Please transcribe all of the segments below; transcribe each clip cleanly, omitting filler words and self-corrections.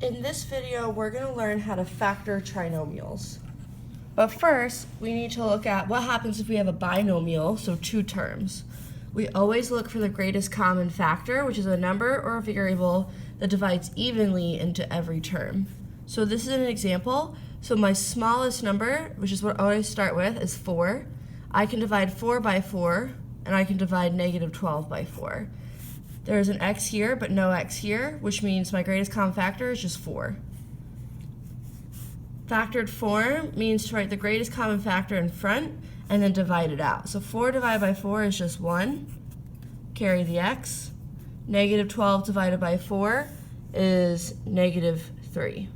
In this video, we're going to learn how to factor trinomials. But first, we need to look at what happens if we have a binomial, so two terms. We always look for the greatest common factor, which is a number or a variable that divides evenly into every term. So this is an example. So my smallest number, which is what I always start with, is 4. I can divide 4 by 4, and I can divide negative 12 by 4. There's an x here, but no x here, which means my greatest common factor is just 4. Factored form means to write the greatest common factor in front and then divide it out. So 4 divided by 4 is just 1. Carry the x. Negative 12 divided by 4 is negative 3.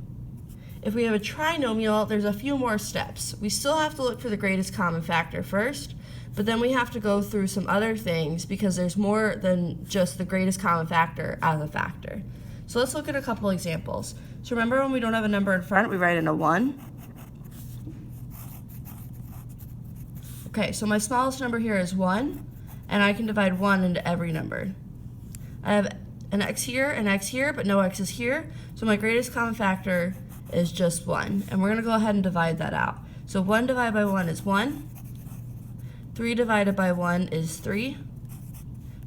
If we have a trinomial, there's a few more steps. We still have to look for the greatest common factor first, but then we have to go through some other things because there's more than just the greatest common factor as a factor. So let's look at a couple examples. So remember, when we don't have a number in front, we write in a 1. Okay, so my smallest number here is 1, and I can divide 1 into every number. I have an x here, but no x's here, so my greatest common factor is just 1, and we're going to go ahead and divide that out. So 1 divided by 1 is 1, 3 divided by 1 is 3,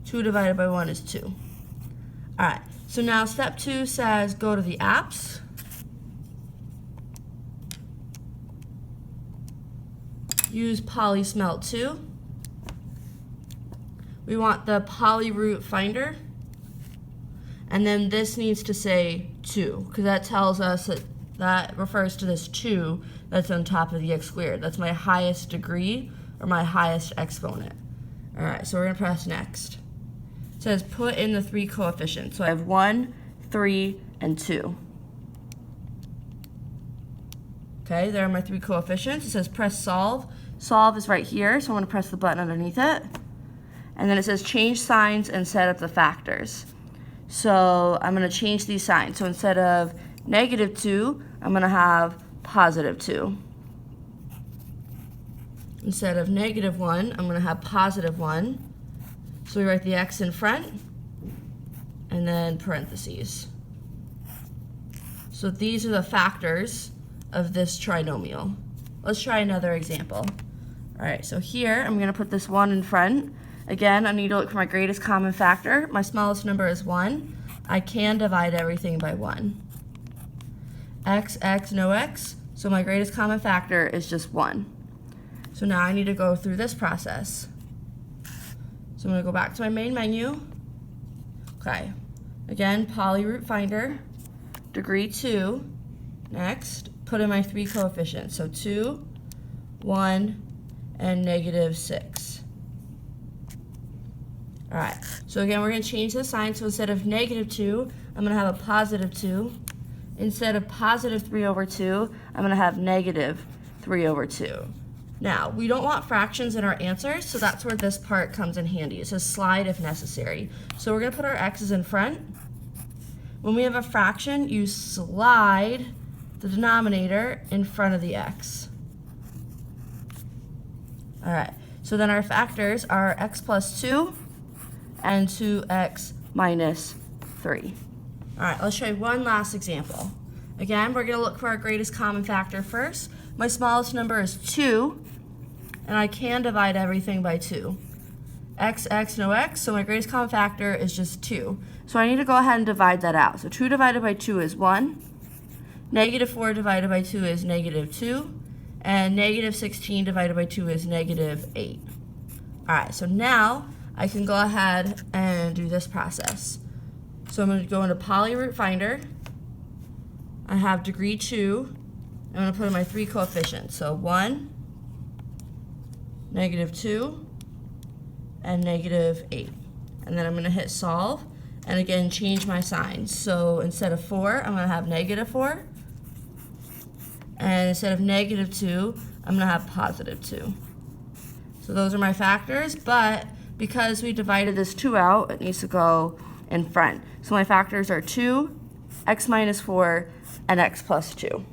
2 divided by 1 is 2. All right, so now step 2 says go to the apps. Use polysmelt 2. We want the polyroot finder. And then this needs to say 2, because that tells us that refers to this 2 that's on top of the x squared. That's my highest degree or my highest exponent. All right, so we're going to press next. It says put in the 3 coefficients. So I have 1, 3, and 2. Okay, there are my 3 coefficients. It says press solve. Solve is right here, so I'm going to press the button underneath it. And then it says change signs and set up the factors. So I'm going to change these signs. So instead of negative 2, I'm going to have positive 2. Instead of negative 1, I'm going to have positive 1. So we write the x in front and then parentheses. So these are the factors of this trinomial. Let's try another example. All right, so here I'm going to put this 1 in front. Again, I need to look for my greatest common factor. My smallest number is 1. I can divide everything by 1. X, x, no x. So my greatest common factor is just 1. So now I need to go through this process. So I'm going to go back to my main menu. Okay. Again, polyroot finder, degree 2. Next, put in my 3 coefficients. So 2, 1, and negative 6. All right, so again, we're going to change the sign. So instead of negative 2, I'm going to have a positive 2. Instead of positive 3 over 2, I'm going to have negative 3 over 2. Now, we don't want fractions in our answers, so that's where this part comes in handy. It says slide if necessary. So we're going to put our x's in front. When we have a fraction, you slide the denominator in front of the x. All right, so then our factors are x plus 2 and 2x minus 3. All right, let's show you one last example. Again, we're going to look for our greatest common factor first. My smallest number is 2, and I can divide everything by 2. X, x, no x, so my greatest common factor is just 2. So I need to go ahead and divide that out. So 2 divided by 2 is 1. Negative 4 divided by 2 is negative 2. And negative 16 divided by 2 is negative 8. All right, so now I can go ahead and do this process. So I'm going to go into polyroot finder. I have degree 2. I'm going to put in my 3 coefficients. So 1, negative 2, and negative 8. And then I'm going to hit solve. And again, change my signs. So instead of 4, I'm going to have negative 4. And instead of negative 2, I'm going to have positive 2. So those are my factors, but because we divided this 2 out, it needs to go in front. So my factors are 2, x minus 4, and x plus 2.